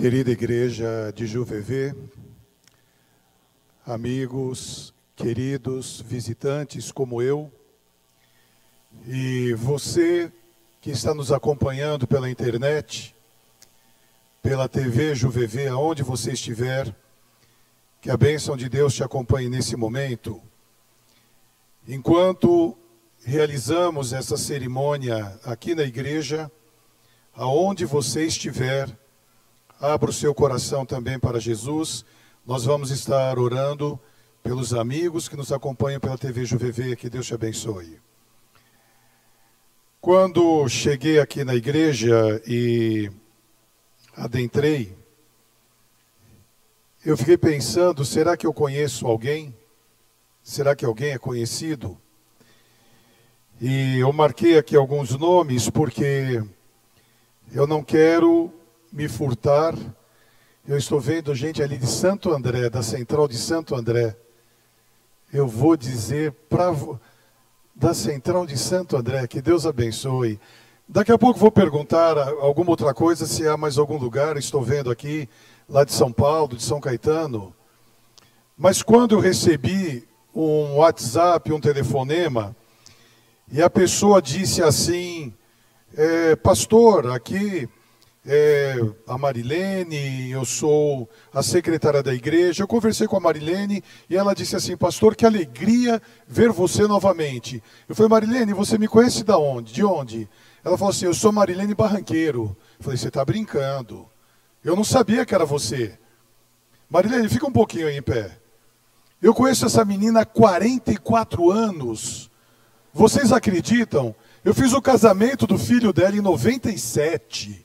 Querida igreja de Juvevê, amigos, queridos visitantes como eu, e você que está nos acompanhando pela internet, pela TV Juvevê, aonde você estiver, que a bênção de Deus te acompanhe nesse momento. Enquanto realizamos essa cerimônia aqui na igreja, aonde você estiver, abra o seu coração também para Jesus. Nós vamos estar orando pelos amigos que nos acompanham pela TV Juvevê, que Deus te abençoe. Quando cheguei aqui na igreja e adentrei, eu fiquei pensando, será que eu conheço alguém? Será que alguém é conhecido? E eu marquei aqui alguns nomes porque eu não quero me furtar. Eu estou vendo gente ali de Santo André, da Central de Santo André. Eu vou dizer da Central de Santo André, que Deus abençoe. Daqui a pouco vou perguntar alguma outra coisa, se há mais algum lugar. Estou vendo aqui, lá de São Paulo, de São Caetano. Mas quando eu recebi um WhatsApp, um telefonema, e a pessoa disse assim, pastor, aqui a Marilene, eu sou a secretária da igreja. Eu conversei com a Marilene e ela disse assim, pastor, que alegria ver você novamente. Eu falei, Marilene, você me conhece de onde? De onde? Ela falou assim, eu sou Marilene Barranqueiro. Eu falei, você está brincando. Eu não sabia que era você. Marilene, fica um pouquinho aí em pé. Eu conheço essa menina há 44 anos. Vocês acreditam? Eu fiz o casamento do filho dela em 97.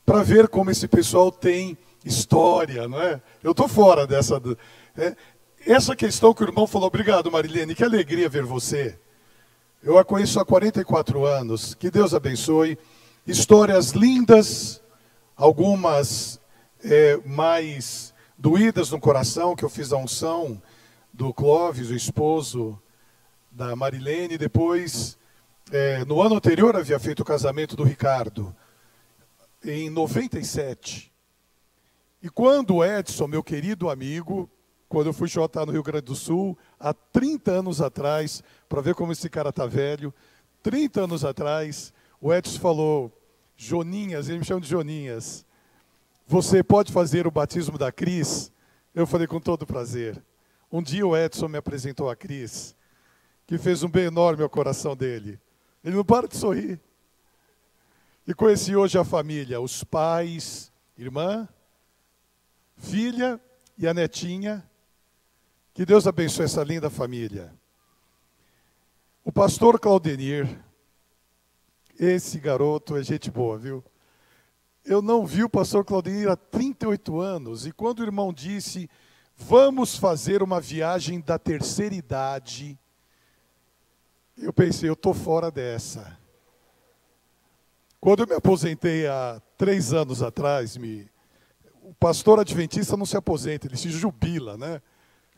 Para ver como esse pessoal tem história, não é? Eu estou fora dessa... essa questão que o irmão falou, obrigado Marilene, que alegria ver você. Eu a conheço há 44 anos, que Deus abençoe. Histórias lindas, algumas mais doídas no coração, que eu fiz a unção do Clóvis, o esposo da Marilene. Depois, no ano anterior, havia feito o casamento do Ricardo, em 97. E quando o Edson, meu querido amigo, quando eu fui jotar no Rio Grande do Sul, há 30 anos atrás, para ver como esse cara está velho, 30 anos atrás, o Edson falou, Joninhas, ele me chama de Joninhas, você pode fazer o batismo da Cris? Eu falei, com todo prazer. Um dia o Edson me apresentou a Cris, que fez um bem enorme ao coração dele. Ele não para de sorrir. E conheci hoje a família, os pais, irmã, filha e a netinha. Que Deus abençoe essa linda família. O pastor Claudenir, esse garoto é gente boa, viu? Eu não vi o pastor Claudenir há 38 anos. E quando o irmão disse, vamos fazer uma viagem da terceira idade, eu pensei, eu estou fora dessa. Quando eu me aposentei há 3 anos atrás, o pastor adventista não se aposenta, ele se jubila, né?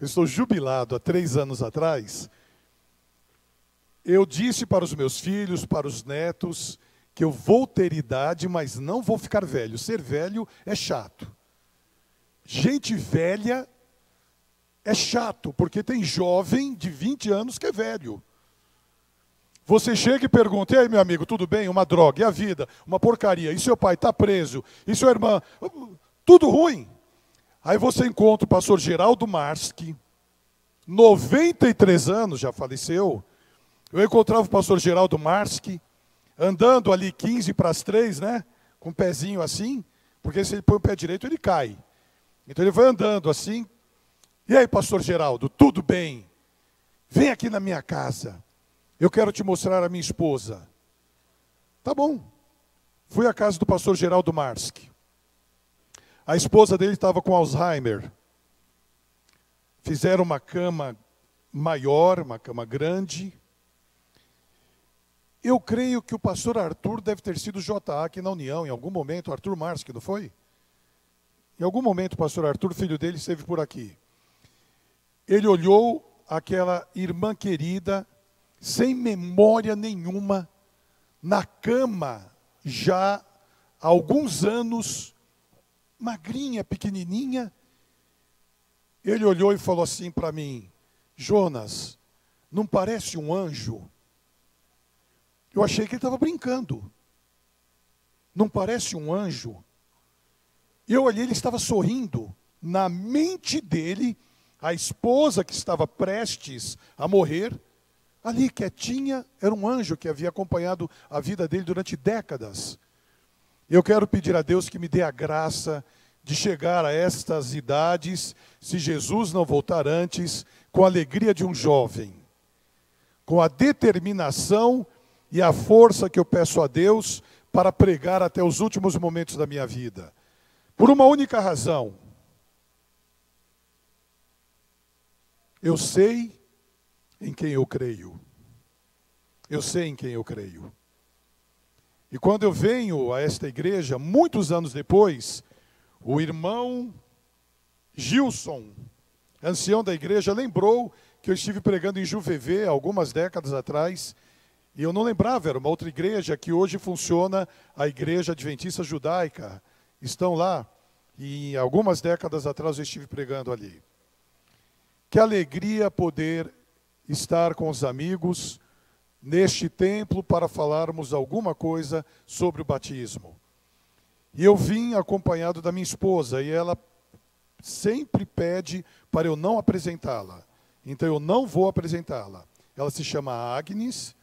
Eu estou jubilado há 3 anos atrás. Eu disse para os meus filhos, para os netos, que eu vou ter idade, mas não vou ficar velho. Ser velho é chato. Gente velha é chato, porque tem jovem de 20 anos que é velho. Você chega e pergunta, e aí meu amigo, tudo bem? Uma droga, e a vida? Uma porcaria, e seu pai está preso? E sua irmã? Tudo ruim. Aí você encontra o pastor Geraldo Marski, 93 anos, já faleceu. Eu encontrava o pastor Geraldo Marski, andando ali 15 para as 3, né? Com o pezinho assim, porque se ele põe o pé direito, ele cai. Então ele vai andando assim. E aí, pastor Geraldo, tudo bem? Vem aqui na minha casa. Eu quero te mostrar a minha esposa. Tá bom. Fui à casa do pastor Geraldo Marski. A esposa dele estava com Alzheimer. Fizeram uma cama maior, uma cama grande. Eu creio que o pastor Arthur deve ter sido JA aqui na União, em algum momento, Arthur Marski, não foi? Em algum momento o pastor Arthur, filho dele, esteve por aqui. Ele olhou aquela irmã querida, sem memória nenhuma, na cama, já há alguns anos, magrinha, pequenininha. Ele olhou e falou assim para mim: Jonas, não parece um anjo? Eu achei que ele estava brincando. Não parece um anjo? E eu olhei, ele estava sorrindo. Na mente dele, a esposa que estava prestes a morrer, ali quietinha, era um anjo que havia acompanhado a vida dele durante décadas. Eu quero pedir a Deus que me dê a graça de chegar a estas idades, se Jesus não voltar antes, com a alegria de um jovem, com a determinação e a força que eu peço a Deus para pregar até os últimos momentos da minha vida. Por uma única razão. Eu sei em quem eu creio. Eu sei em quem eu creio. E quando eu venho a esta igreja, muitos anos depois, o irmão Gilson, ancião da igreja, lembrou que eu estive pregando em Juvevê algumas décadas atrás, e eu não lembrava, era uma outra igreja que hoje funciona, a Igreja Adventista Judaica. Estão lá, e algumas décadas atrás eu estive pregando ali. Que alegria poder estar com os amigos neste templo para falarmos alguma coisa sobre o batismo. E eu vim acompanhado da minha esposa, e ela sempre pede para eu não apresentá-la. Então eu não vou apresentá-la. Ela se chama Agnes,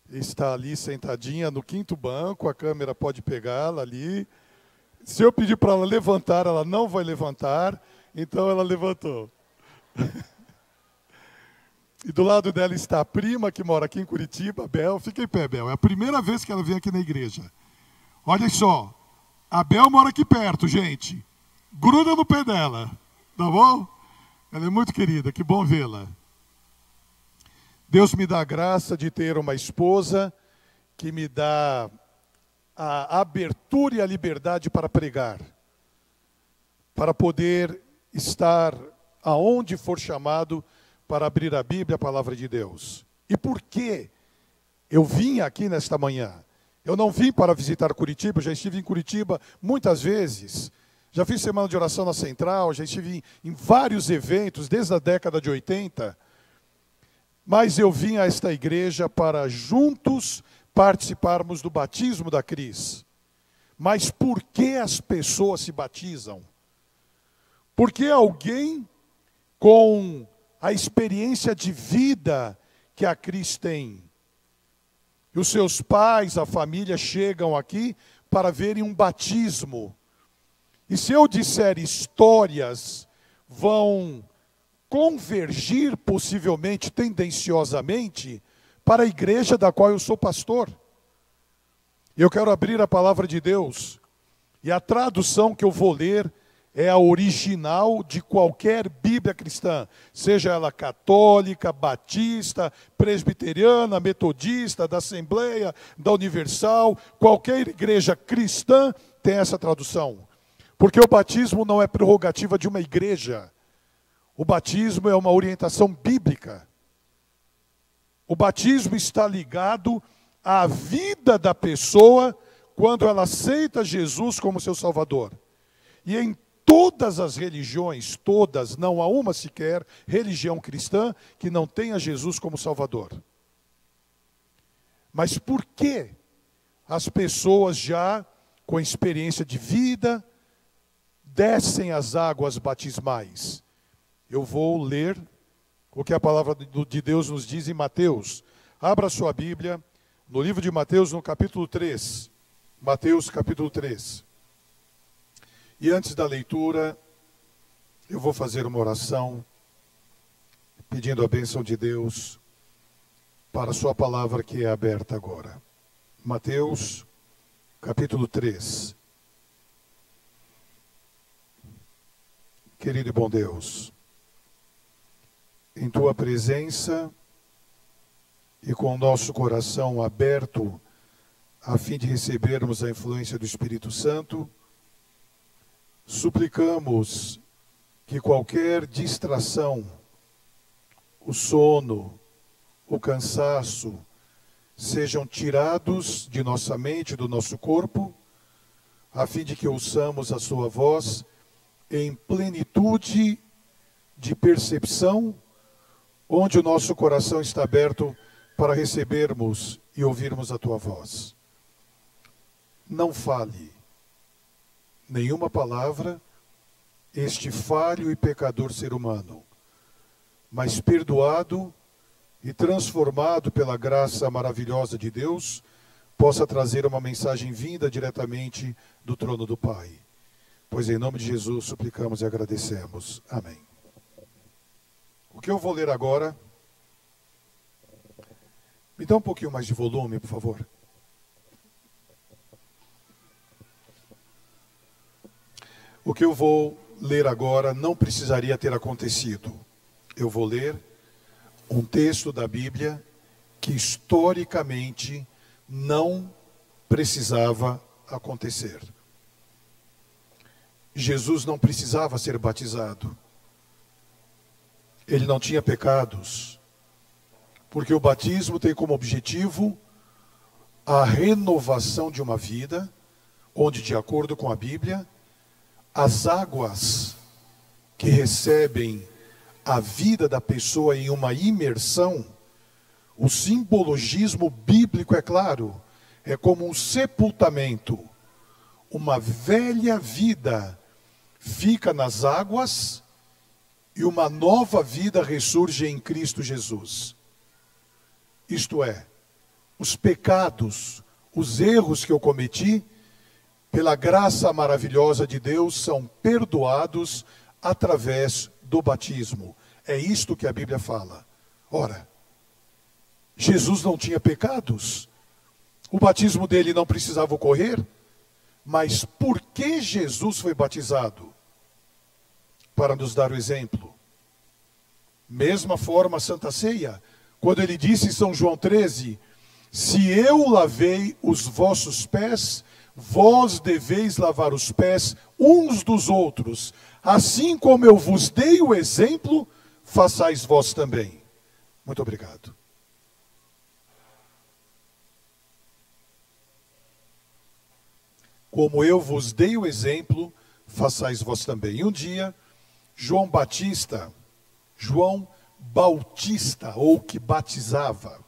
está ali sentadinha no 5º banco, a câmera pode pegá-la ali. Se eu pedir para ela levantar, ela não vai levantar, então ela levantou. E do lado dela está a prima, que mora aqui em Curitiba, Bel. Fica em pé, Bel. É a primeira vez que ela vem aqui na igreja. Olha só, a Bel mora aqui perto, gente. Gruda no pé dela, tá bom? Ela é muito querida, que bom vê-la. Deus me dá a graça de ter uma esposa que me dá a abertura e a liberdade para pregar, para poder estar aonde for chamado para abrir a Bíblia, a palavra de Deus. E por que eu vim aqui nesta manhã? Eu não vim para visitar Curitiba, já estive em Curitiba muitas vezes. Já fiz semana de oração na Central, já estive em vários eventos, desde a década de 80. Mas eu vim a esta igreja para juntos participarmos do batismo da Cris. Mas por que as pessoas se batizam? Porque alguém com a experiência de vida que a Cris tem, e os seus pais, a família, chegam aqui para verem um batismo. E se eu disser histórias, vão convergir, possivelmente, tendenciosamente, para a igreja da qual eu sou pastor. Eu quero abrir a palavra de Deus, e a tradução que eu vou ler é a original de qualquer Bíblia cristã, seja ela católica, batista, presbiteriana, metodista, da Assembleia, da Universal, qualquer igreja cristã tem essa tradução. Porque o batismo não é prerrogativa de uma igreja. O batismo é uma orientação bíblica. O batismo está ligado à vida da pessoa quando ela aceita Jesus como seu Salvador. E em todas as religiões, todas, não há uma sequer religião cristã que não tenha Jesus como Salvador. Mas por que as pessoas já com experiência de vida descem as águas batismais? Eu vou ler o que a palavra de Deus nos diz em Mateus. Abra sua Bíblia no livro de Mateus, no capítulo 3. Mateus, capítulo 3. E antes da leitura, eu vou fazer uma oração, pedindo a bênção de Deus para a sua palavra que é aberta agora. Mateus, capítulo 3. Querido e bom Deus, em tua presença e com o nosso coração aberto a fim de recebermos a influência do Espírito Santo, suplicamos que qualquer distração, o sono, o cansaço, sejam tirados de nossa mente, do nosso corpo, a fim de que ouçamos a sua voz em plenitude de percepção, onde o nosso coração está aberto para recebermos e ouvirmos a tua voz. Não fale nenhuma palavra este falho e pecador ser humano, mas perdoado e transformado pela graça maravilhosa de Deus, possa trazer uma mensagem vinda diretamente do trono do Pai. Pois em nome de Jesus suplicamos e agradecemos. Amém. O que eu vou ler agora, me dá um pouquinho mais de volume, por favor. O que eu vou ler agora não precisaria ter acontecido. Eu vou ler um texto da Bíblia que historicamente não precisava acontecer. Jesus não precisava ser batizado. Ele não tinha pecados, porque o batismo tem como objetivo a renovação de uma vida, onde, de acordo com a Bíblia, as águas que recebem a vida da pessoa em uma imersão, o simbologismo bíblico é claro, é como um sepultamento. Uma velha vida fica nas águas e uma nova vida ressurge em Cristo Jesus. Isto é, os pecados, os erros que eu cometi, pela graça maravilhosa de Deus, são perdoados através do batismo. É isto que a Bíblia fala. Ora, Jesus não tinha pecados, o batismo dele não precisava ocorrer, mas por que Jesus foi batizado? Para nos dar o exemplo. Mesma forma a Santa Ceia, quando ele disse em São João 13, se eu lavei os vossos pés, vós deveis lavar os pés uns dos outros, assim como eu vos dei o exemplo, façais vós também. Muito obrigado. Como eu vos dei o exemplo, façais vós também. E um dia, João Bautista, ou que batizava.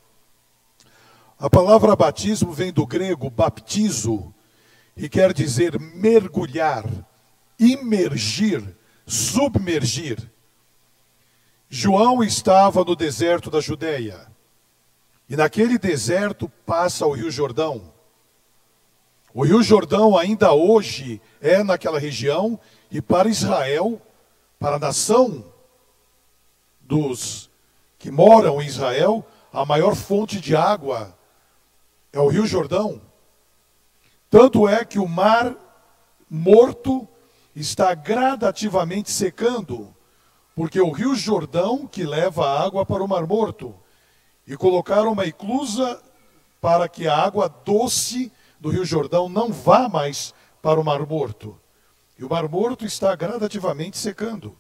A palavra batismo vem do grego baptizo, e quer dizer mergulhar, imergir, submergir. João estava no deserto da Judeia, e naquele deserto passa o Rio Jordão. O Rio Jordão ainda hoje é naquela região, e para Israel, para a nação dos que moram em Israel, a maior fonte de água é o Rio Jordão. Tanto é que o mar morto está gradativamente secando, porque o Rio Jordão que leva a água para o Mar Morto, e colocaram uma eclusa para que a água doce do Rio Jordão não vá mais para o Mar Morto. E o Mar Morto está gradativamente secando,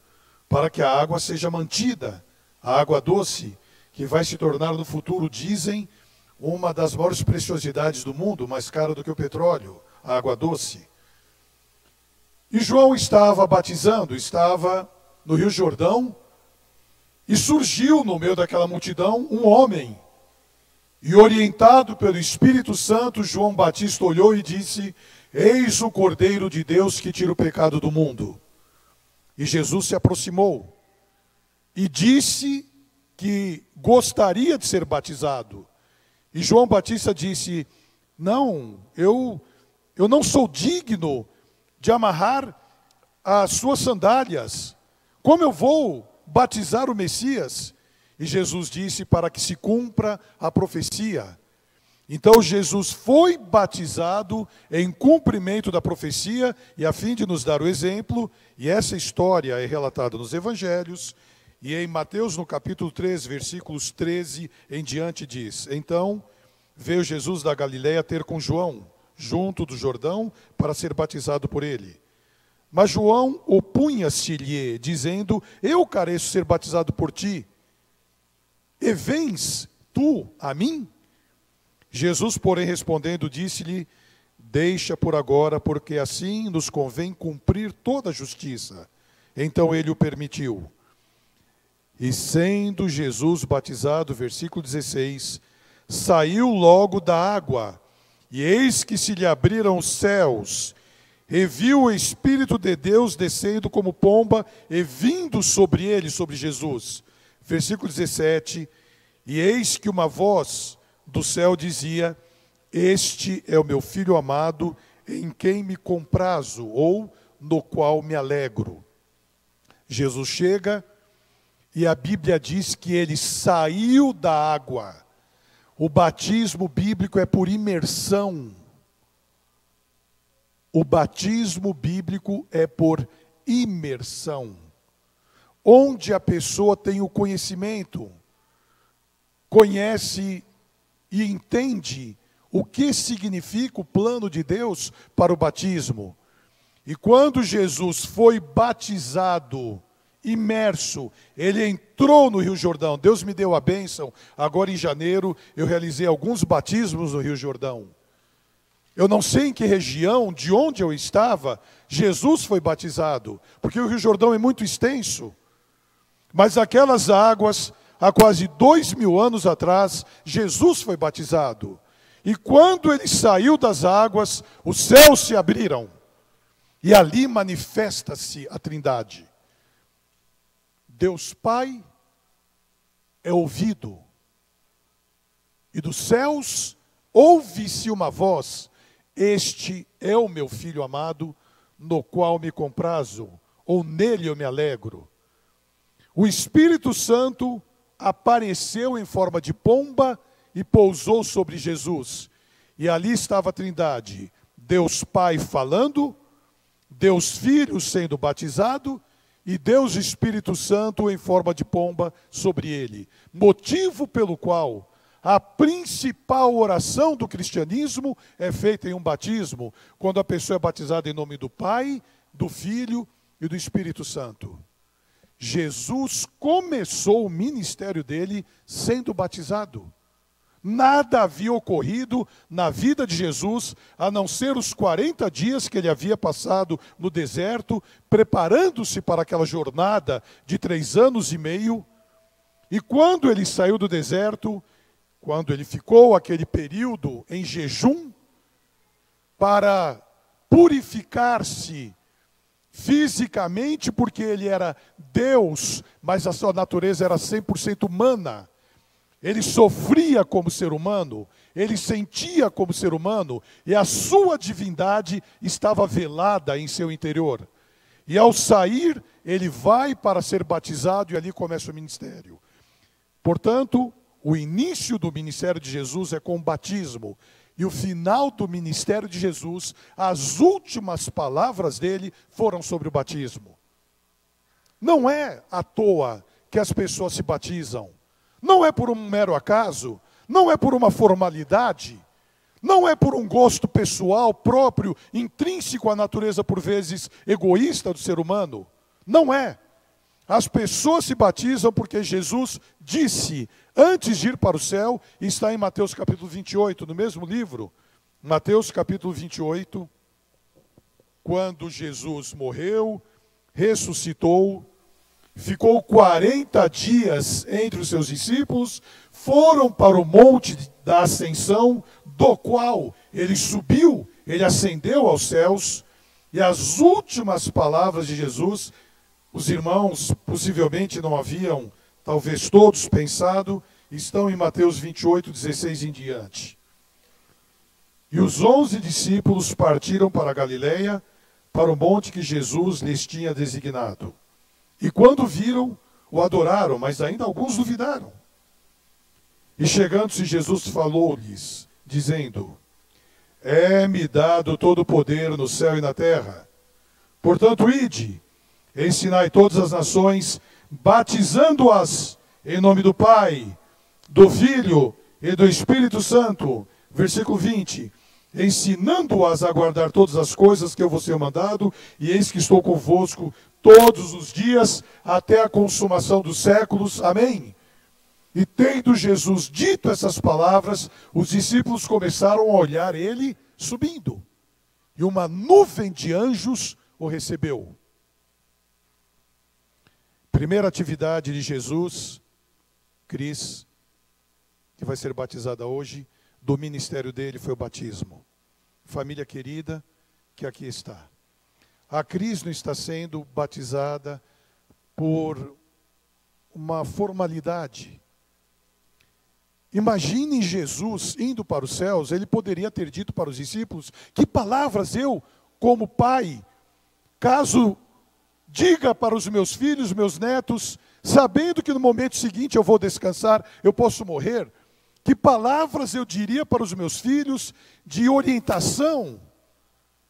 para que a água seja mantida, a água doce, que vai se tornar no futuro, dizem, uma das maiores preciosidades do mundo, mais cara do que o petróleo, a água doce. E João estava batizando, estava no Rio Jordão, e surgiu no meio daquela multidão um homem. E orientado pelo Espírito Santo, João Batista olhou e disse, eis o Cordeiro de Deus que tira o pecado do mundo. E Jesus se aproximou e disse que gostaria de ser batizado. E João Batista disse, não, eu não sou digno de amarrar as suas sandálias. Como eu vou batizar o Messias? E Jesus disse, para que se cumpra a profecia. Então Jesus foi batizado em cumprimento da profecia, e a fim de nos dar o exemplo, e essa história é relatada nos Evangelhos, e em Mateus, no capítulo 3, versículos 13 em diante, diz, então veio Jesus da Galileia ter com João, junto do Jordão, para ser batizado por ele. Mas João opunha-se-lhe, dizendo, eu careço ser batizado por ti, e vens tu a mim? Jesus, porém, respondendo, disse-lhe, deixa por agora, porque assim nos convém cumprir toda a justiça. Então ele o permitiu. E sendo Jesus batizado, versículo 16, saiu logo da água, e eis que se lhe abriram os céus, e viu o Espírito de Deus descendo como pomba e vindo sobre ele, sobre Jesus. Versículo 17, e eis que uma voz do céu dizia: este é o meu Filho amado, em quem me comprazo, ou no qual me alegro. Jesus chega e a Bíblia diz que ele saiu da água. O batismo bíblico é por imersão. O batismo bíblico é por imersão. Onde a pessoa tem o conhecimento, conhece e entende o que significa o plano de Deus para o batismo. E quando Jesus foi batizado, imerso, ele entrou no Rio Jordão. Deus me deu a bênção. Agora em janeiro eu realizei alguns batismos no Rio Jordão. Eu não sei em que região, de onde eu estava, Jesus foi batizado, porque o Rio Jordão é muito extenso. Mas aquelas águas, há quase 2000 anos atrás, Jesus foi batizado. E quando ele saiu das águas, os céus se abriram. E ali manifesta-se a Trindade. Deus Pai é ouvido. E dos céus ouve-se uma voz: este é o meu Filho amado, no qual me comprazo, ou nele eu me alegro. O Espírito Santo apareceu em forma de pomba e pousou sobre Jesus. E ali estava a Trindade, Deus Pai falando, Deus Filho sendo batizado e Deus Espírito Santo em forma de pomba sobre ele. Motivo pelo qual a principal oração do cristianismo é feita em um batismo, quando a pessoa é batizada em nome do Pai, do Filho e do Espírito Santo. Jesus começou o ministério dele sendo batizado. Nada havia ocorrido na vida de Jesus, a não ser os 40 dias que ele havia passado no deserto, preparando-se para aquela jornada de 3 anos e meio. E quando ele saiu do deserto, quando ele ficou aquele período em jejum, para purificar-se fisicamente, porque ele era Deus, mas a sua natureza era 100% humana. Ele sofria como ser humano, ele sentia como ser humano, e a sua divindade estava velada em seu interior. E ao sair, ele vai para ser batizado e ali começa o ministério. Portanto, o início do ministério de Jesus é com o batismo. E o final do ministério de Jesus, as últimas palavras dele foram sobre o batismo. Não é à toa que as pessoas se batizam. Não é por um mero acaso, não é por uma formalidade, não é por um gosto pessoal próprio, intrínseco à natureza, por vezes, egoísta do ser humano. Não é. As pessoas se batizam porque Jesus disse, antes de ir para o céu, e está em Mateus capítulo 28, no mesmo livro, Mateus capítulo 28, quando Jesus morreu, ressuscitou, ficou 40 dias entre os seus discípulos, foram para o monte da ascensão, do qual ele subiu, ele ascendeu aos céus, e as últimas palavras de Jesus, os irmãos possivelmente não haviam, talvez todos, pensado, estão em Mateus 28, 16 em diante. E os 11 discípulos partiram para a Galileia, para o monte que Jesus lhes tinha designado. E quando viram, o adoraram, mas ainda alguns duvidaram. E chegando-se, Jesus falou-lhes, dizendo: é-me dado todo o poder no céu e na terra. Portanto, ide, ensinai todas as nações, batizando-as em nome do Pai, do Filho e do Espírito Santo. Versículo 20. Ensinando-as a guardar todas as coisas que eu vos tenho mandado, e eis que estou convosco todos os dias, até a consumação dos séculos. Amém? E tendo Jesus dito essas palavras, os discípulos começaram a olhar ele subindo. e uma nuvem de anjos o recebeu. Primeira atividade de Jesus, Cris, que vai ser batizada hoje, do ministério dele foi o batismo. Família querida, que aqui está. A Cris não está sendo batizada por uma formalidade. Imagine Jesus indo para os céus, ele poderia ter dito para os discípulos: que palavras eu, como pai, caso diga para os meus filhos, meus netos, sabendo que no momento seguinte eu vou descansar, eu posso morrer, que palavras eu diria para os meus filhos de orientação,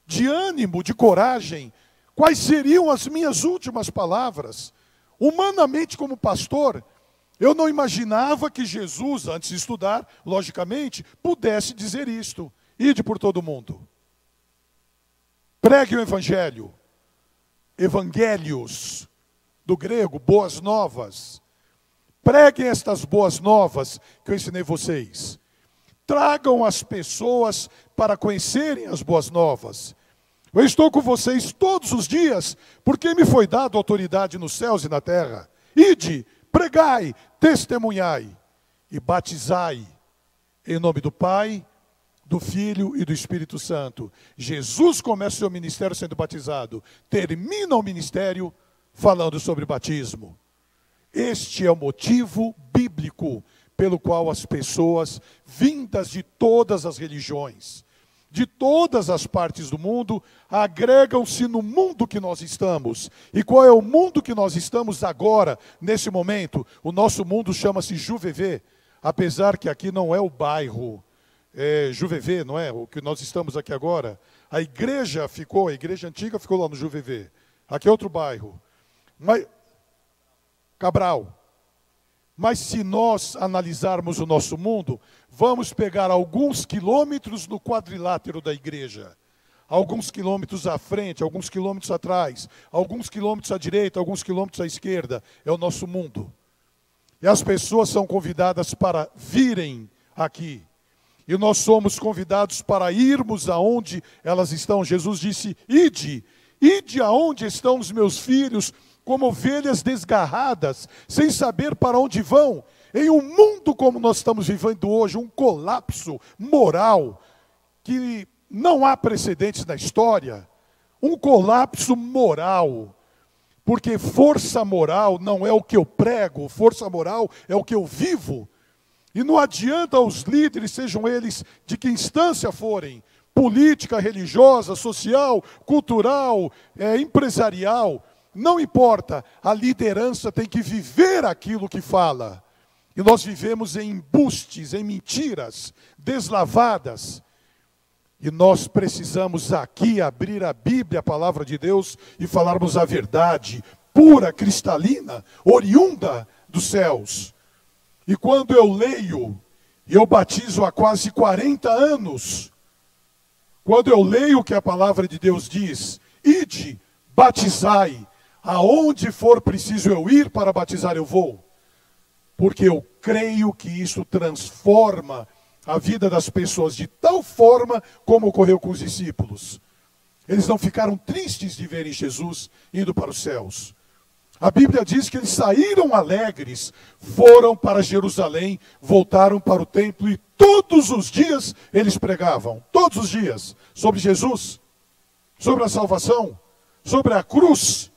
de ânimo, de coragem? Quais seriam as minhas últimas palavras? Humanamente, como pastor, eu não imaginava que Jesus, antes de estudar, logicamente, pudesse dizer isto: ide por todo mundo, pregue o evangelho, evangelios, do grego, boas novas. Preguem estas boas novas que eu ensinei vocês. Tragam as pessoas para conhecerem as boas novas. Eu estou com vocês todos os dias, porque me foi dado autoridade nos céus e na terra. Ide, pregai, testemunhai e batizai em nome do Pai, do Filho e do Espírito Santo. Jesus começa o seu ministério sendo batizado, termina o ministério falando sobre batismo. Este é o motivo bíblico pelo qual as pessoas vindas de todas as religiões, de todas as partes do mundo, agregam-se no mundo que nós estamos. E qual é o mundo que nós estamos agora, nesse momento? O nosso mundo chama-se Juvevê, apesar que aqui não é o bairro Juvevê, não é? O que nós estamos aqui agora. A igreja antiga ficou lá no Juvevê. Aqui é outro bairro. Cabral. Mas se nós analisarmos o nosso mundo, vamos pegar alguns quilômetros no quadrilátero da igreja. Alguns quilômetros à frente, alguns quilômetros atrás, alguns quilômetros à direita, alguns quilômetros à esquerda. É o nosso mundo. E as pessoas são convidadas para virem aqui. E nós somos convidados para irmos aonde elas estão. Jesus disse: ide aonde estão os meus filhos, como ovelhas desgarradas, sem saber para onde vão. Em um mundo como nós estamos vivendo hoje, um colapso moral que não há precedentes na história, um colapso moral, porque força moral não é o que eu prego, força moral é o que eu vivo. E não adianta os líderes, sejam eles de que instância forem, política, religiosa, social, cultural, empresarial, não importa, a liderança tem que viver aquilo que fala. E nós vivemos em embustes, em mentiras deslavadas. E nós precisamos aqui abrir a Bíblia, a palavra de Deus, e falarmos a verdade pura, cristalina, oriunda dos céus. E quando eu leio, e eu batizo há quase 40 anos, quando eu leio o que a palavra de Deus diz: ide, batizai, aonde for preciso eu ir para batizar, eu vou. Porque eu creio que isso transforma a vida das pessoas de tal forma como ocorreu com os discípulos. Eles não ficaram tristes de verem Jesus indo para os céus. A Bíblia diz que eles saíram alegres, foram para Jerusalém, voltaram para o templo e todos os dias eles pregavam. Todos os dias. Sobre Jesus, sobre a salvação, sobre a cruz.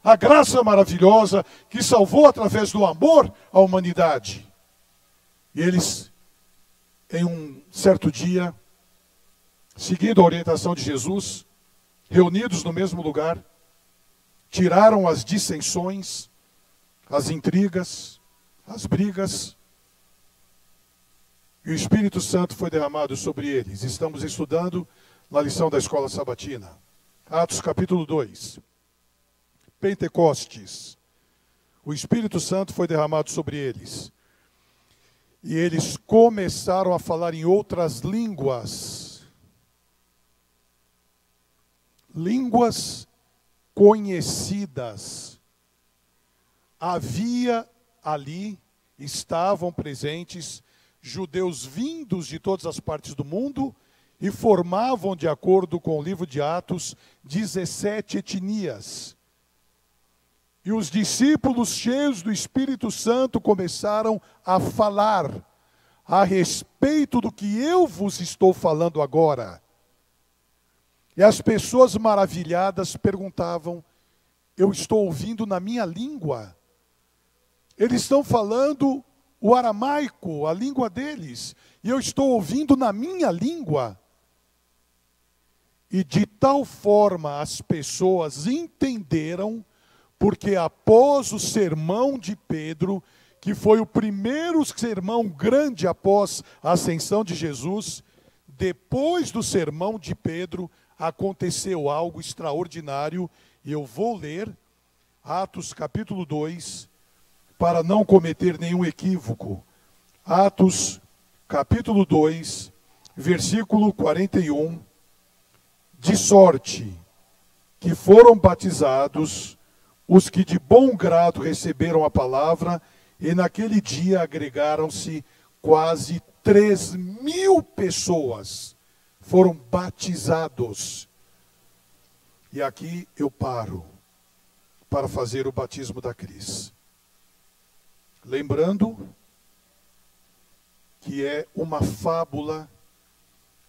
A graça maravilhosa que salvou através do amor a humanidade. E eles, em um certo dia, seguindo a orientação de Jesus, reunidos no mesmo lugar, tiraram as dissensões, as intrigas, as brigas, e o Espírito Santo foi derramado sobre eles. Estamos estudando na lição da escola sabatina. Atos capítulo 2. Pentecostes, o Espírito Santo foi derramado sobre eles. E eles começaram a falar em outras línguas. Línguas conhecidas. Havia ali, estavam presentes, judeus vindos de todas as partes do mundo e formavam, de acordo com o livro de Atos, 17 etnias. E os discípulos, cheios do Espírito Santo, começaram a falar a respeito do que eu vos estou falando agora. E as pessoas maravilhadas perguntavam: eu estou ouvindo na minha língua? Eles estão falando o aramaico, a língua deles, e eu estou ouvindo na minha língua? E de tal forma as pessoas entenderam, porque após o sermão de Pedro, que foi o primeiro sermão grande após a ascensão de Jesus, depois do sermão de Pedro, aconteceu algo extraordinário, e eu vou ler Atos capítulo 2, para não cometer nenhum equívoco. Atos capítulo 2, versículo 41, de sorte que foram batizados os que de bom grado receberam a palavra, e naquele dia agregaram-se quase 3.000 pessoas, foram batizados. E aqui eu paro para fazer o batismo da Cris. Lembrando que é uma fábula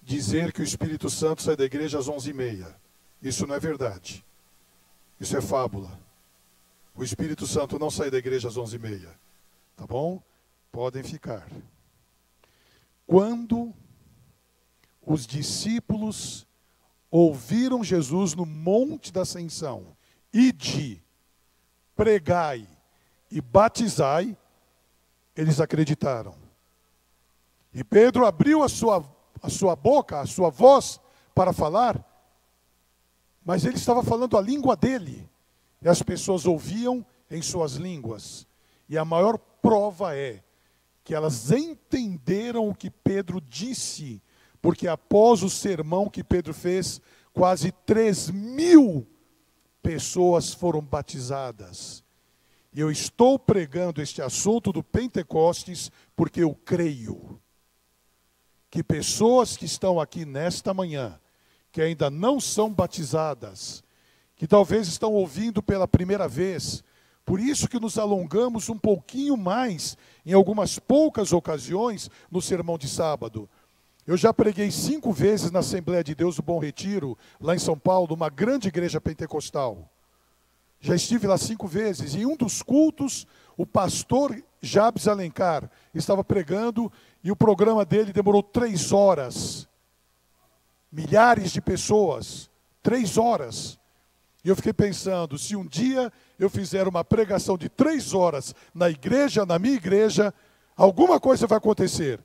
dizer que o Espírito Santo sai da igreja às 11h30. Isso não é verdade. Isso é fábula. O Espírito Santo não sai da igreja às 11h30. Tá bom? Podem ficar. Quando os discípulos ouviram Jesus no Monte da Ascensão, ide, pregai e batizai, eles acreditaram. E Pedro abriu a sua boca, a sua voz para falar, mas ele estava falando a língua dele, e as pessoas ouviam em suas línguas. E a maior prova é que elas entenderam o que Pedro disse, porque após o sermão que Pedro fez, quase 3.000 pessoas foram batizadas. E eu estou pregando este assunto do Pentecostes porque eu creio que pessoas que estão aqui nesta manhã, que ainda não são batizadas, que talvez estão ouvindo pela primeira vez, por isso que nos alongamos um pouquinho mais, em algumas poucas ocasiões, no sermão de sábado. Eu já preguei 5 vezes na Assembleia de Deus do Bom Retiro, lá em São Paulo, uma grande igreja pentecostal. Já estive lá 5 vezes, e em um dos cultos, o pastor Jabes Alencar estava pregando, e o programa dele demorou 3 horas. Milhares de pessoas, 3 horas. E eu fiquei pensando, se um dia eu fizer uma pregação de 3 horas na minha igreja, alguma coisa vai acontecer.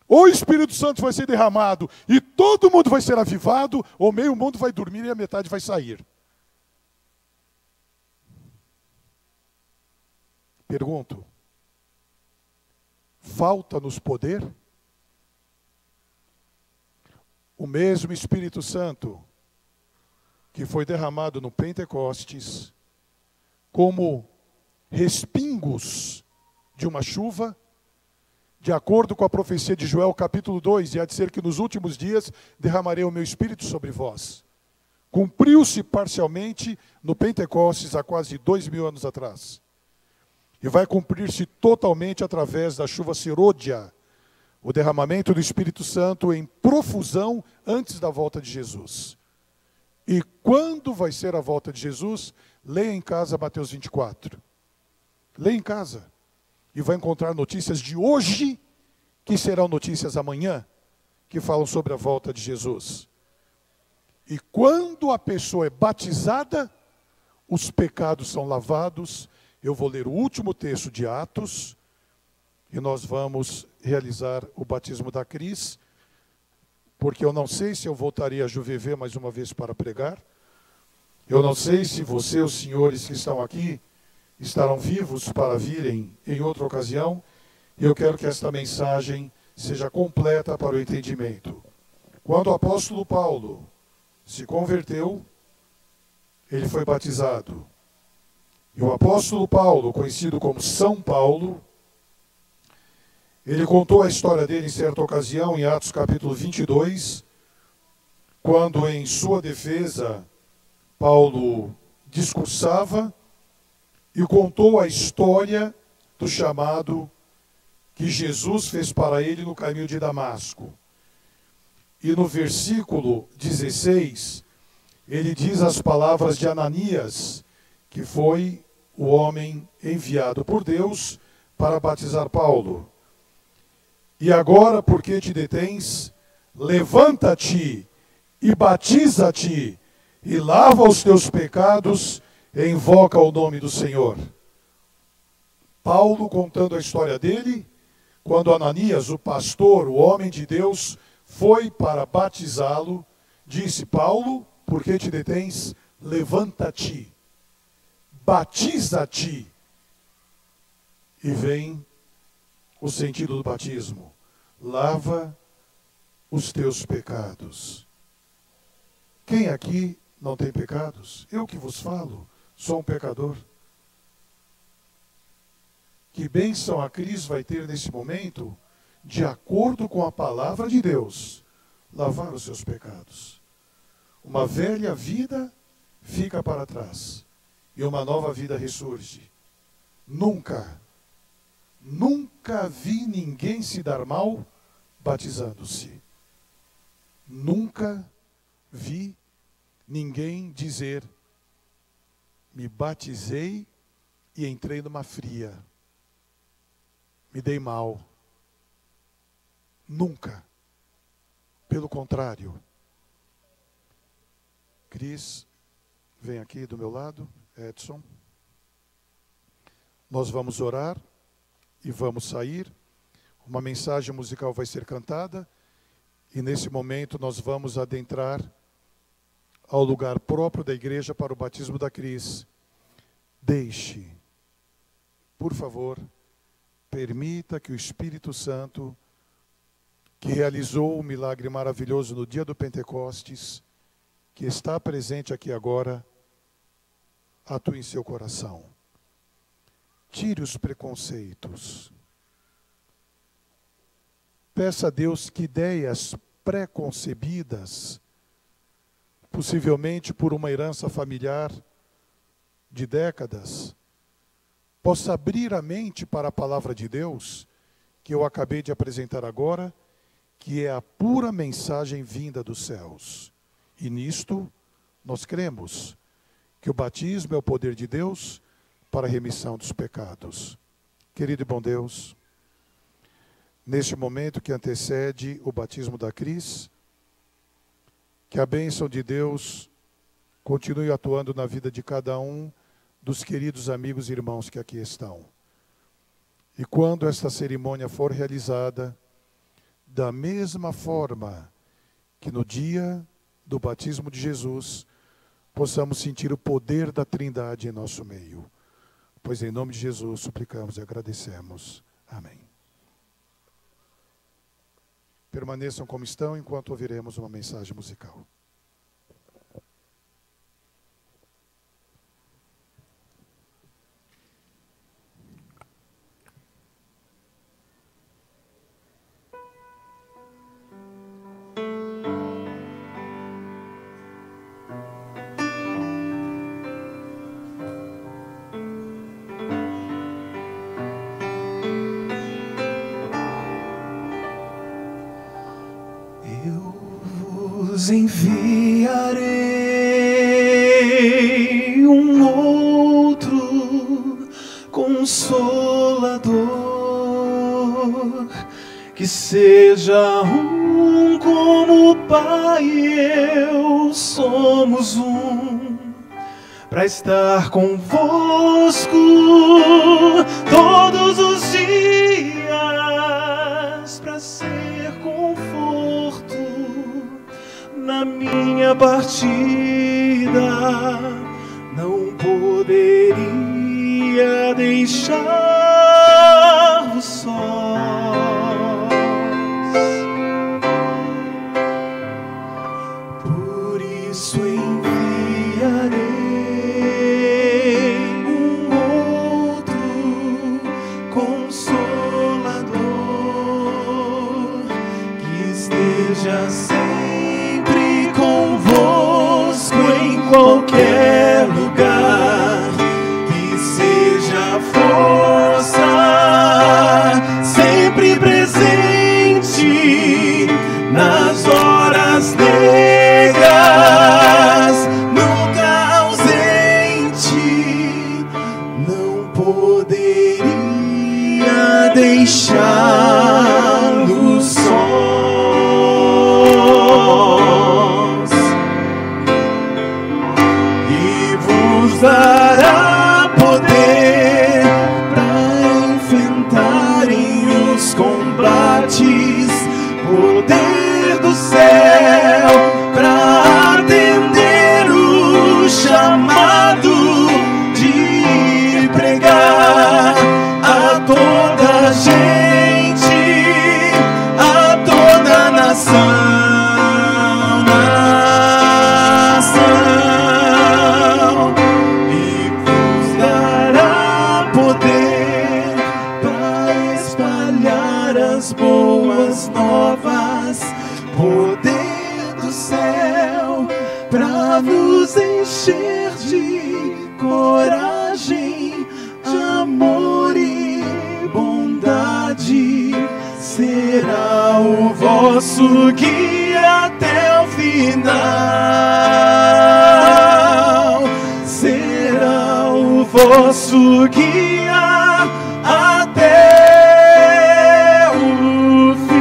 Ou o Espírito Santo vai ser derramado e todo mundo vai ser avivado, ou meio mundo vai dormir e a metade vai sair. Pergunto, falta-nos poder? O mesmo Espírito Santo que foi derramado no Pentecostes, como respingos de uma chuva, de acordo com a profecia de Joel capítulo 2, e há de ser que nos últimos dias derramarei o meu Espírito sobre vós. Cumpriu-se parcialmente no Pentecostes há quase 2.000 anos atrás. E vai cumprir-se totalmente através da chuva serôdia, o derramamento do Espírito Santo em profusão antes da volta de Jesus. E quando vai ser a volta de Jesus? Leia em casa Mateus 24. Leia em casa. E vai encontrar notícias de hoje, que serão notícias amanhã, que falam sobre a volta de Jesus. E quando a pessoa é batizada, os pecados são lavados. Eu vou ler o último texto de Atos, e nós vamos realizar o batismo da Cris, porque eu não sei se eu voltaria a Juvevê mais uma vez para pregar. Eu não sei se você, os senhores que estão aqui, estarão vivos para virem em outra ocasião. E eu quero que esta mensagem seja completa para o entendimento. Quando o apóstolo Paulo se converteu, ele foi batizado. E o apóstolo Paulo, conhecido como São Paulo, ele contou a história dele em certa ocasião, em Atos capítulo 22, quando em sua defesa Paulo discursava e contou a história do chamado que Jesus fez para ele no caminho de Damasco. E no versículo 16, ele diz as palavras de Ananias, que foi o homem enviado por Deus para batizar Paulo. E agora, por que te detens? Levanta-te e batiza-te, e lava os teus pecados, e invoca o nome do Senhor. Paulo contando a história dele, quando Ananias, o pastor, o homem de Deus, foi para batizá-lo, disse: Paulo, por que te detens? Levanta-te, batiza-te. E vem o sentido do batismo: lava os teus pecados. Quem aqui não tem pecados? Eu que vos falo, sou um pecador. Que bênção a Cris vai ter nesse momento, de acordo com a palavra de Deus, lavar os seus pecados. Uma velha vida fica para trás e uma nova vida ressurge. Nunca vi ninguém se dar mal batizando-se. Nunca vi ninguém dizer: me batizei e entrei numa fria, me dei mal. Nunca. Pelo contrário. Cris, vem aqui do meu lado. Edson. Nós vamos orar e vamos sair. Uma mensagem musical vai ser cantada. E nesse momento nós vamos adentrar ao lugar próprio da igreja para o batismo da Cris. Deixe, por favor, permita que o Espírito Santo, que realizou um milagre maravilhoso no dia do Pentecostes, que está presente aqui agora, atue em seu coração. Tire os preconceitos. Peça a Deus que ideias preconcebidas, possivelmente por uma herança familiar de décadas, possa abrir a mente para a palavra de Deus, que eu acabei de apresentar agora, que é a pura mensagem vinda dos céus. E nisto nós cremos que o batismo é o poder de Deus para a remissão dos pecados. Querido e bom Deus, neste momento que antecede o batismo da Cris, que a bênção de Deus continue atuando na vida de cada um dos queridos amigos e irmãos que aqui estão. E quando esta cerimônia for realizada, da mesma forma que no dia do batismo de Jesus, possamos sentir o poder da Trindade em nosso meio. Pois em nome de Jesus suplicamos e agradecemos. Amém. Permaneçam como estão enquanto ouviremos uma mensagem musical. Enviarei um outro Consolador, que seja um como o Pai e eu somos um, para estar convosco todos os dias, para ser conforto na minha partida. Não poderia deixar-vos sós. Por isso enviarei um outro Consolador, que esteja sempre com qualquer lugar, que seja força sempre presente nas horas negras, nunca ausente, não poderia deixá-los sós, e vos dará poder para enfrentarem os combates, poder do céu para atender o chamado de pregar a toda gente, a toda nação. E vos dará poder para espalhar as boas novas, poder do céu para vos encher de coragem, amor e bondade. Será o vosso guia até o final. Será o vosso guia até o final.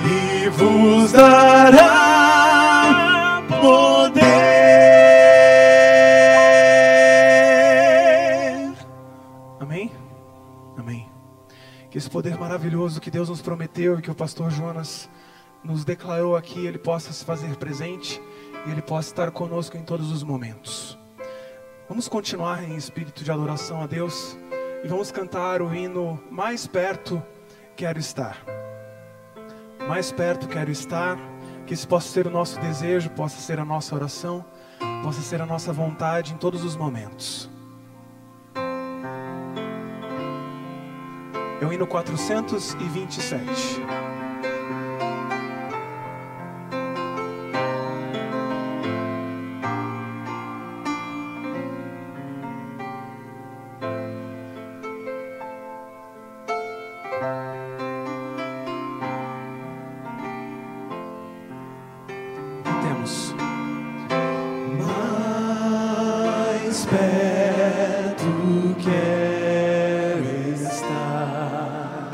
E vos dará poder. Amém? Amém. Que esse poder maravilhoso que Deus nos prometeu e que o pastor Jonas nos declarou aqui, ele possa se fazer presente e ele possa estar conosco em todos os momentos. Vamos continuar em espírito de adoração a Deus e vamos cantar o hino Mais Perto Quero Estar. Mais perto quero estar, que esse possa ser o nosso desejo, possa ser a nossa oração, possa ser a nossa vontade em todos os momentos. É o hino 427. Cantemos. Mais perto quero estar,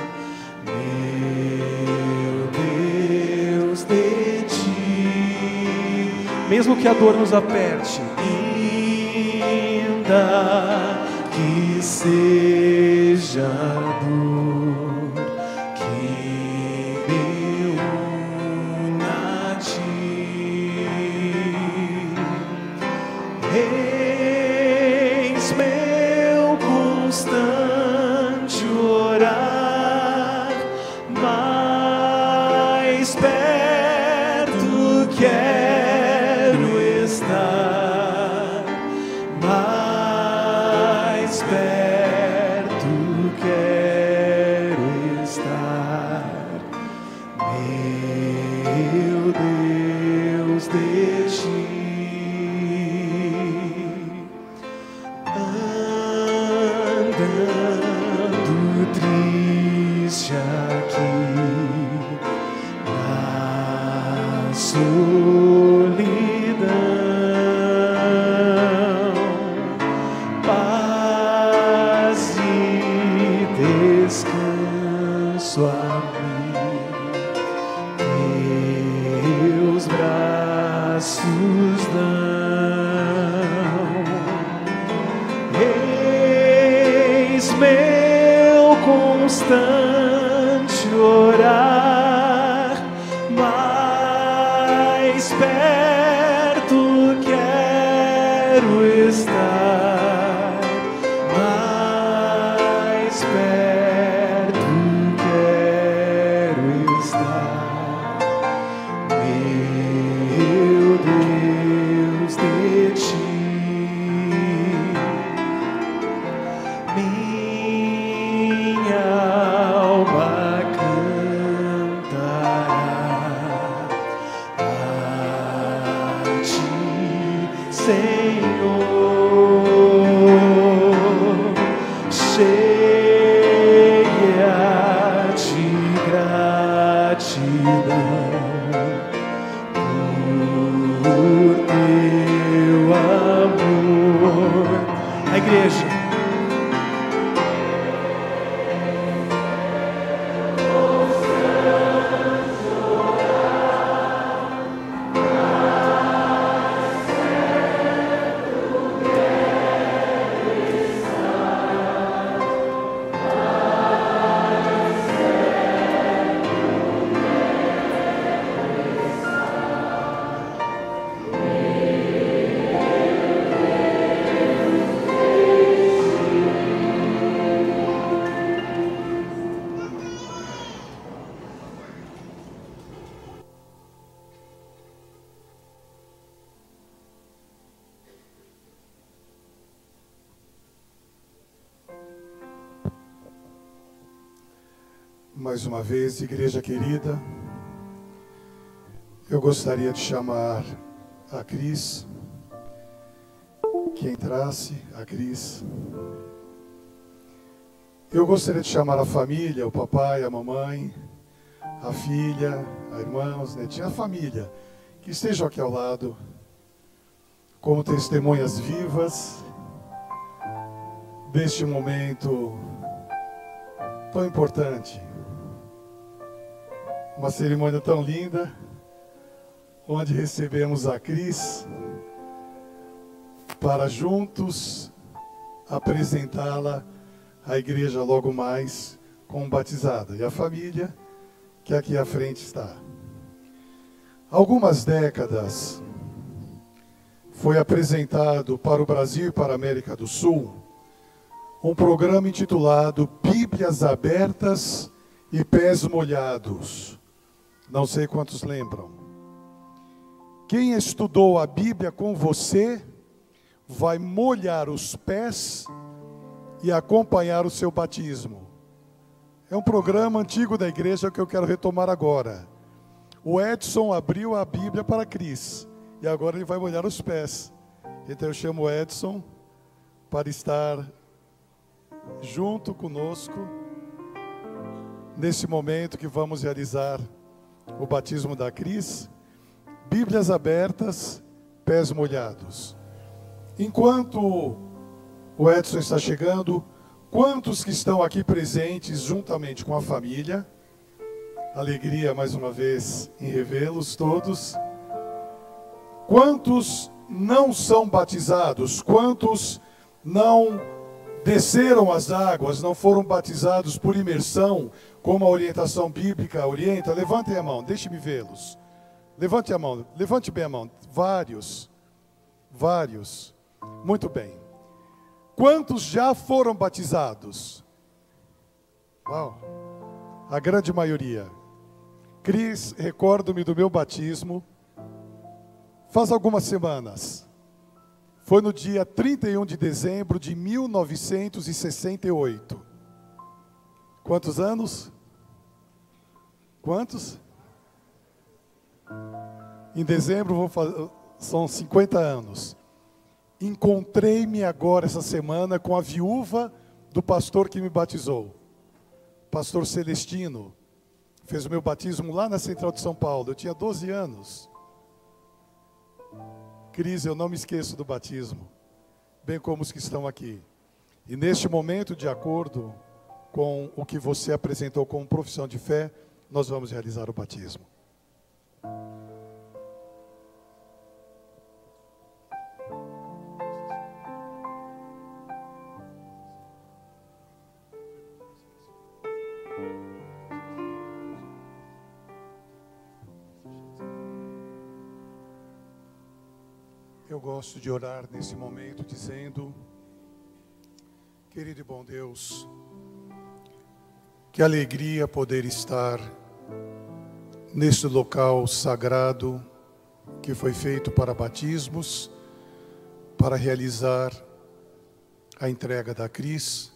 meu Deus, de ti. Mesmo que a dor nos aperte, ainda que seja dor, que me una a ti. Eis meu constante orar, mais perto quero estar, mais perto quero estar, meu Deus, de ti. Andando triste aqui na solidão, paz e descanso a mim, teus braços dão. Eis meu constante orar, mais perto quero estar, mais perto quero estar, meu Deus, de ti. Minha alma canta Senhor, cheia de gratidão por teu amor. A igreja. Mais uma vez, igreja querida, eu gostaria de chamar a Cris, que entrasse, a Cris. Eu gostaria de chamar a família, o papai, a mamãe, a filha, a irmã, os netinhos, a família, que estejam aqui ao lado, como testemunhas vivas deste momento tão importante. Uma cerimônia tão linda, onde recebemos a Cris para juntos apresentá-la à igreja logo mais como batizada. E a família que aqui à frente está. Há algumas décadas foi apresentado para o Brasil e para a América do Sul um programa intitulado Bíblias Abertas e Pés Molhados. Não sei quantos lembram. Quem estudou a Bíblia com você vai molhar os pés e acompanhar o seu batismo. É um programa antigo da igreja que eu quero retomar agora. O Edson abriu a Bíblia para a Cris e agora ele vai molhar os pés. Então eu chamo o Edson para estar junto conosco nesse momento que vamos realizar o batismo da Cris. Bíblias abertas, pés molhados. Enquanto o Edson está chegando, quantos que estão aqui presentes juntamente com a família? Alegria mais uma vez em revê-los todos. Quantos não são batizados? Quantos não desceram as águas, não foram batizados por imersão, como a orientação bíblica orienta? Levantem a mão, deixe-me vê-los. Levante a mão, levante bem a mão. Vários. Muito bem. Quantos já foram batizados? Uau, a grande maioria. Cris, recordo-me do meu batismo, faz algumas semanas. Foi no dia 31 de dezembro de 1968. Quantos anos? Quantos? Em dezembro são 50 anos. Encontrei-me agora essa semana com a viúva do pastor que me batizou. Pastor Celestino. Fez o meu batismo lá na Central de São Paulo. Eu tinha 12 anos. Cris, eu não me esqueço do batismo, bem como os que estão aqui. E neste momento, de acordo com o que você apresentou como profissão de fé, nós vamos realizar o batismo. Eu gosto de orar nesse momento dizendo: querido e bom Deus, que alegria poder estar neste local sagrado que foi feito para batismos, para realizar a entrega da Cris.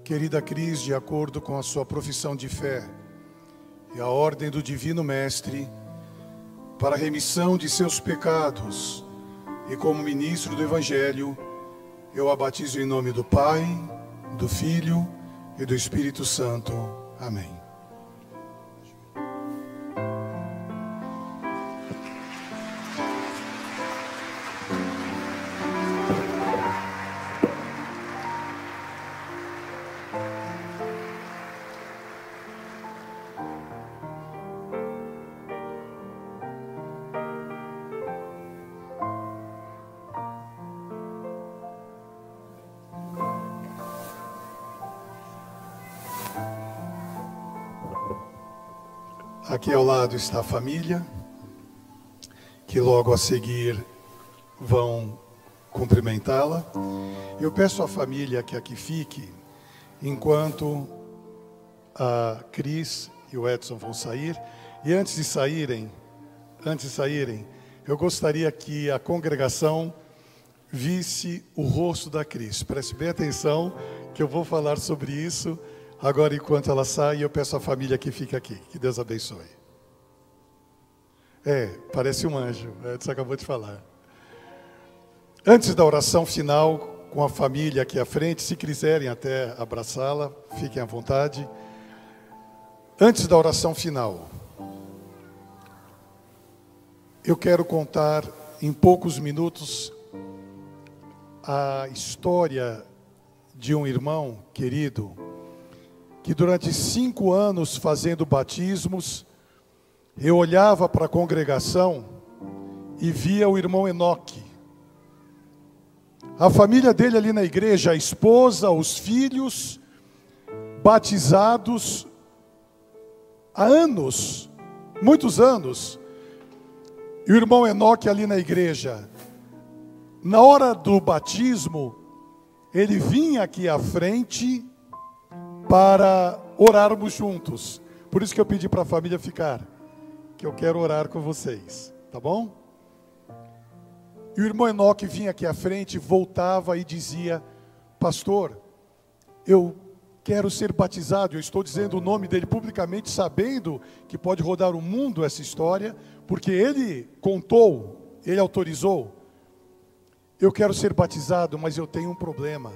Querida Cris, de acordo com a sua profissão de fé e a ordem do Divino Mestre, para a remissão de seus pecados, e como ministro do Evangelho, eu a batizo em nome do Pai, do Filho e do Espírito Santo. Amém. Aqui ao lado está a família, que logo a seguir vão cumprimentá-la. Eu peço à família que aqui fique, enquanto a Cris e o Edson vão sair. E antes de saírem, eu gostaria que a congregação visse o rosto da Cris. Preste bem atenção, que eu vou falar sobre isso agora enquanto ela sai. Eu peço à família que fique aqui. Que Deus abençoe. Parece um anjo, Edson acabou de falar. Antes da oração final, com a família aqui à frente, se quiserem até abraçá-la, fiquem à vontade. Antes da oração final, eu quero contar em poucos minutos a história de um irmão querido, que durante 5 anos fazendo batismos, eu olhava para a congregação e via o irmão Enoque. A família dele ali na igreja, a esposa, os filhos, batizados há anos, muitos anos. E o irmão Enoque ali na igreja, na hora do batismo, ele vinha aqui à frente para orarmos juntos. Por isso que eu pedi para a família ficar, que eu quero orar com vocês, tá bom? E o irmão Enoque vinha aqui à frente, voltava e dizia: pastor, eu quero ser batizado. Eu estou dizendo o nome dele publicamente, sabendo que pode rodar o mundo essa história, porque ele contou, ele autorizou. Eu quero ser batizado, mas eu tenho um problema.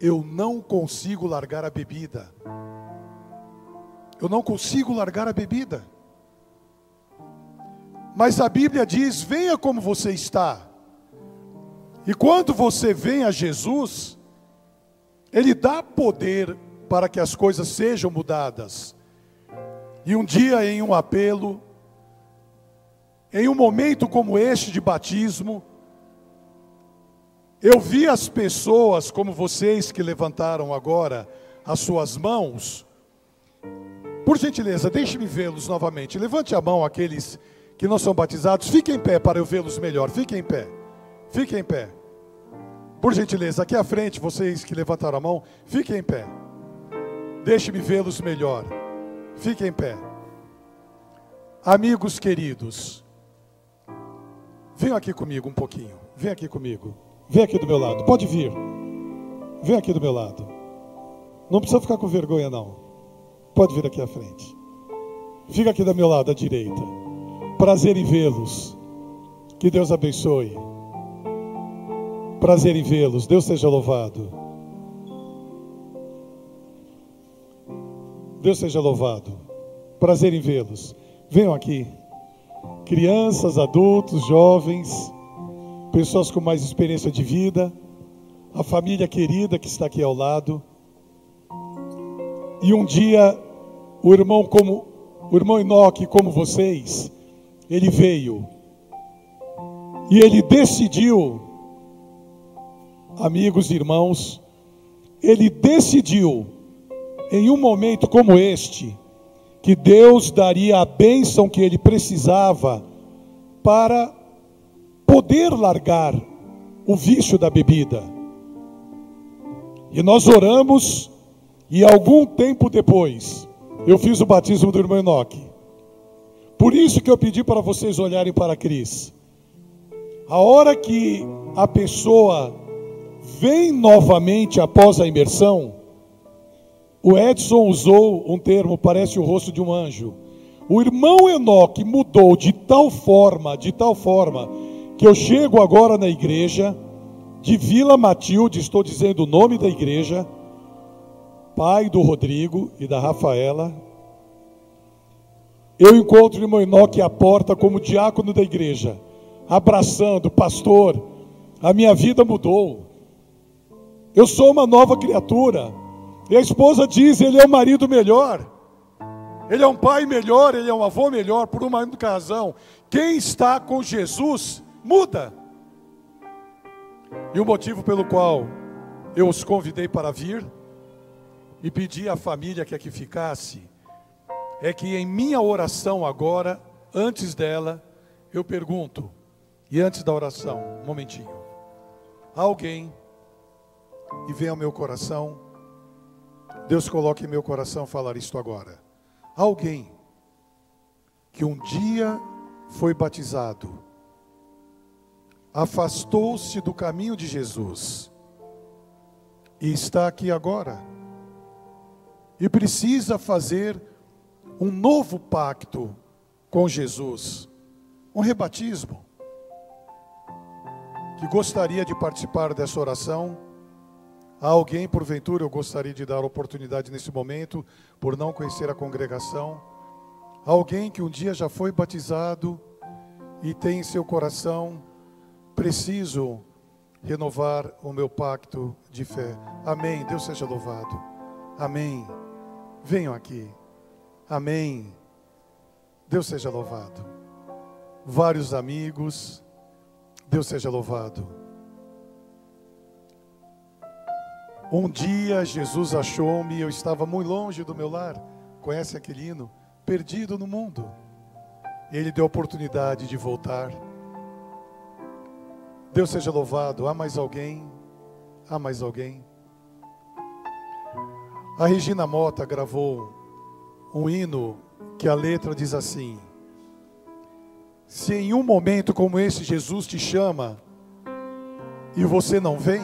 Eu não consigo largar a bebida. Eu não consigo largar a bebida. Mas a Bíblia diz: venha como você está. E quando você vem a Jesus, Ele dá poder para que as coisas sejam mudadas. E um dia, em um apelo, em um momento como este de batismo, eu vi as pessoas como vocês que levantaram agora as suas mãos. Por gentileza, deixe-me vê-los novamente. Levante a mão aqueles que não são batizados. Fiquem em pé para eu vê-los melhor. Fiquem em pé. Fiquem em pé. Por gentileza, aqui à frente, vocês que levantaram a mão, fiquem em pé. Deixe-me vê-los melhor. Fiquem em pé. Amigos queridos, venham aqui comigo um pouquinho. Vem aqui comigo. Vem aqui do meu lado. Pode vir. Vem aqui do meu lado. Não precisa ficar com vergonha, não. Pode vir aqui à frente. Fica aqui do meu lado, à direita. Prazer em vê-los. Que Deus abençoe. Prazer em vê-los. Deus seja louvado. Deus seja louvado. Prazer em vê-los. Venham aqui. Crianças, adultos, jovens, pessoas com mais experiência de vida, a família querida que está aqui ao lado. E um dia, o irmão Enoque, como vocês, ele veio e ele decidiu, amigos e irmãos, ele decidiu, em um momento como este, que Deus daria a bênção que ele precisava para poder largar o vício da bebida. E nós oramos, e algum tempo depois, eu fiz o batismo do irmão Enoque. Por isso que eu pedi para vocês olharem para a Cris. A hora que a pessoa vem novamente após a imersão, o Edson usou um termo, parece o rosto de um anjo. O irmão Enoque mudou de tal forma, que eu chego agora na igreja de Vila Matilde, estou dizendo o nome da igreja, pai do Rodrigo e da Rafaela. Eu encontro o irmão Enoque à porta como diácono da igreja, abraçando: pastor, a minha vida mudou, eu sou uma nova criatura. E a esposa diz: ele é um marido melhor, ele é um pai melhor, ele é um avô melhor, por uma única razão: quem está com Jesus muda. E o motivo pelo qual eu os convidei para vir e pedi à família que aqui ficasse, é que em minha oração agora, antes dela, eu pergunto, e antes da oração, um momentinho, alguém, e vem ao meu coração, Deus coloque em meu coração falar isto agora, alguém que um dia foi batizado, afastou-se do caminho de Jesus, e está aqui agora, e precisa fazer um novo pacto com Jesus, um rebatismo, que gostaria de participar dessa oração. A alguém, porventura, eu gostaria de dar oportunidade nesse momento, por não conhecer a congregação, alguém que um dia já foi batizado e tem em seu coração: preciso renovar o meu pacto de fé. Amém. Deus seja louvado. Amém. Venham aqui. Amém. Deus seja louvado. Vários amigos. Deus seja louvado. Um dia Jesus achou-me, eu estava muito longe do meu lar. Conhece aquele hino? Perdido no mundo. Ele deu a oportunidade de voltar. Deus seja louvado. Há mais alguém? Há mais alguém? A Regina Mota gravou um hino que a letra diz assim: se em um momento como esse Jesus te chama e você não vem,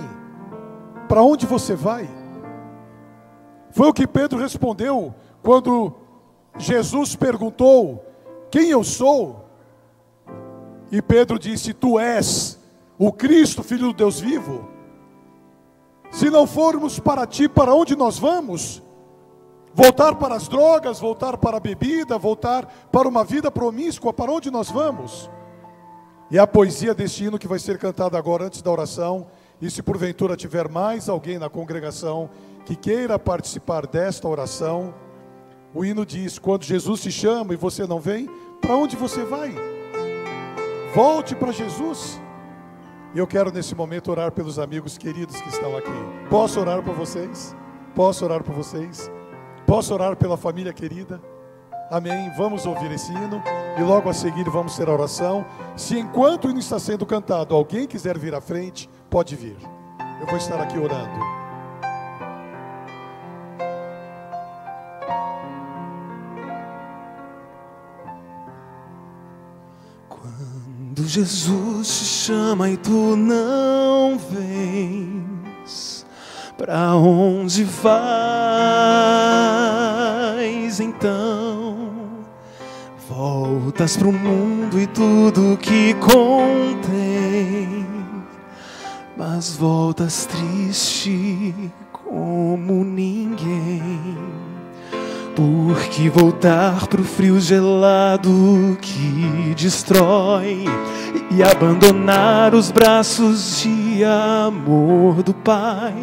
para onde você vai? Foi o que Pedro respondeu quando Jesus perguntou: quem eu sou? E Pedro disse: tu és o Cristo, Filho do Deus vivo. Se não formos para ti, para onde nós vamos? Voltar para as drogas, voltar para a bebida, voltar para uma vida promíscua, para onde nós vamos? E a poesia deste hino que vai ser cantada agora antes da oração, e se porventura tiver mais alguém na congregação que queira participar desta oração, o hino diz: quando Jesus te chama e você não vem, para onde você vai? Volte para Jesus. E eu quero nesse momento orar pelos amigos queridos que estão aqui. Posso orar por vocês? Posso orar por vocês? Posso orar pela família querida? Amém. Vamos ouvir esse hino e logo a seguir vamos ter a oração. Se enquanto o hino está sendo cantado, alguém quiser vir à frente, pode vir. Eu vou estar aqui orando. Quando Jesus te chama e tu não vens, pra onde vais então? Voltas pro mundo e tudo que contém, mas voltas triste como ninguém. Porque voltar pro frio gelado que destrói e abandonar os braços de amor do Pai?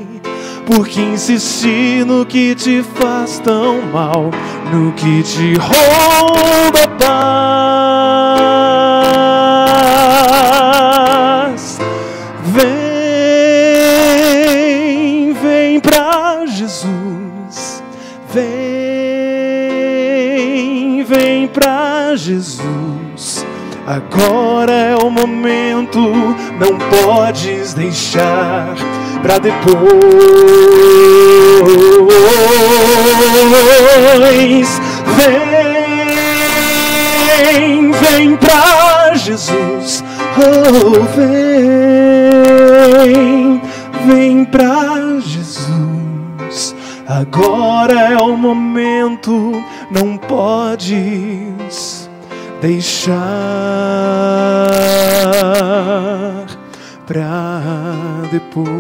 Porque insistir no que te faz tão mal, no que te rouba a paz? Vem pra Jesus, vem pra Jesus. Agora é o momento, não podes deixar pra depois. Vem pra Jesus. Oh, vem pra Jesus. Agora é o momento, não podes deixar pra depois.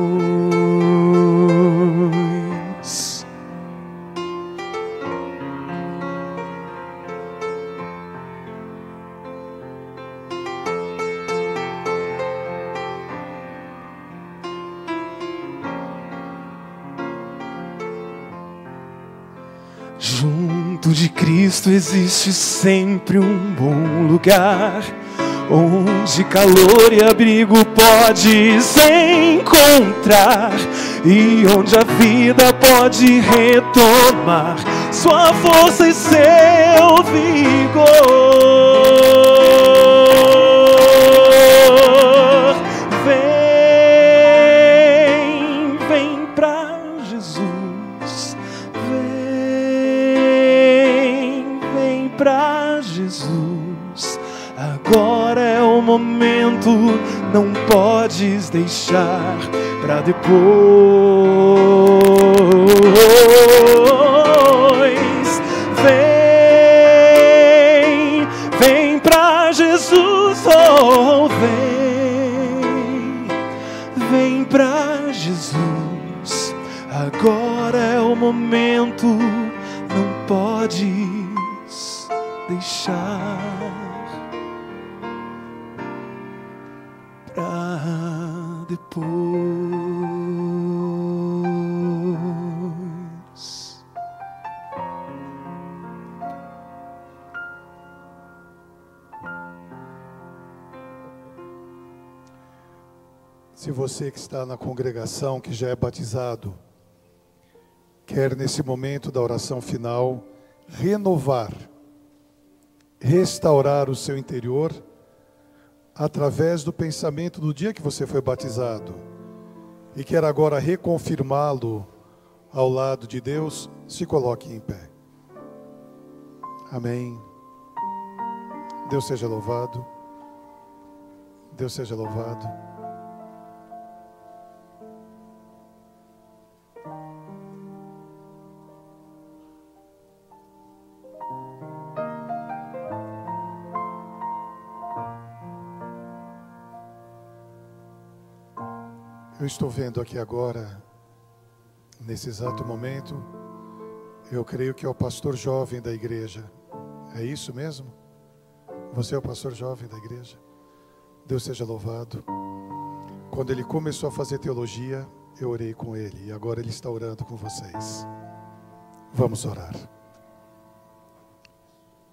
Junto de Cristo existe sempre um bom lugar, onde calor e abrigo podes encontrar, e onde a vida pode retomar sua força e seu vigor. Vem, vem pra Jesus. Vem pra Jesus. Agora é o momento, não podes deixar pra depois. Vem pra Jesus, oh, vem pra Jesus. Agora é o momento, não podes deixar pra depois. Se você que está na congregação, que já é batizado, quer nesse momento da oração final renovar, restaurar o seu interior através do pensamento do dia que você foi batizado e quer agora reconfirmá-lo ao lado de Deus, se coloque em pé. Amém. Deus seja louvado. Deus seja louvado. Eu estou vendo aqui agora, nesse exato momento, eu creio que é o pastor jovem da igreja. É isso mesmo? Você é o pastor jovem da igreja? Deus seja louvado. Quando ele começou a fazer teologia, eu orei com ele e agora ele está orando com vocês. Vamos orar.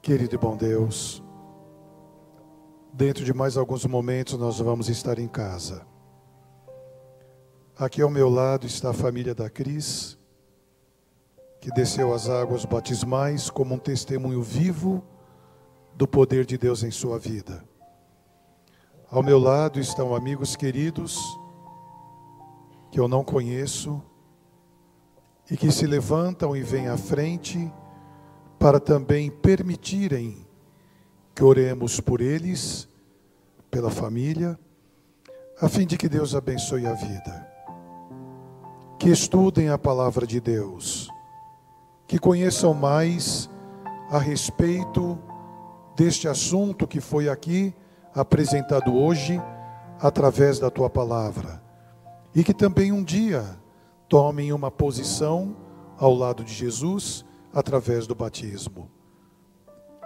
Querido e bom Deus, dentro de mais alguns momentos nós vamos estar em casa. Aqui ao meu lado está a família da Cris, que desceu as águas batismais como um testemunho vivo do poder de Deus em sua vida. Ao meu lado estão amigos queridos que eu não conheço e que se levantam e vêm à frente para também permitirem que oremos por eles, pela família, a fim de que Deus abençoe a vida. Que estudem a palavra de Deus, que conheçam mais a respeito deste assunto que foi aqui apresentado hoje através da tua palavra, e que também um dia tomem uma posição ao lado de Jesus através do batismo.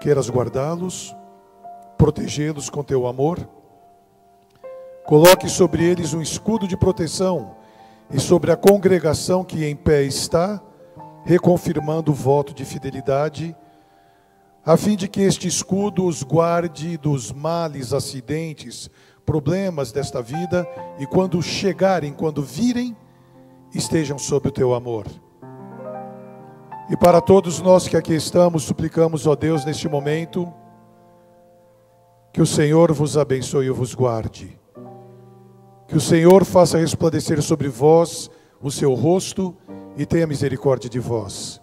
Queiras guardá-los, protegê-los com teu amor, coloque sobre eles um escudo de proteção e sobre a congregação que em pé está, reconfirmando o voto de fidelidade, a fim de que este escudo os guarde dos males, acidentes, problemas desta vida, e quando chegarem, quando virem, estejam sob o teu amor. E para todos nós que aqui estamos, suplicamos, ó Deus, neste momento, que o Senhor vos abençoe e vos guarde. Que o Senhor faça resplandecer sobre vós o seu rosto e tenha misericórdia de vós.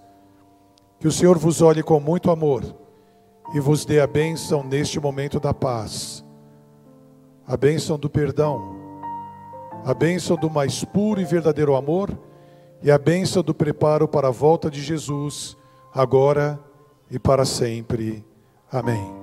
Que o Senhor vos olhe com muito amor e vos dê a bênção neste momento da paz, a bênção do perdão, a bênção do mais puro e verdadeiro amor e a bênção do preparo para a volta de Jesus, agora e para sempre. Amém.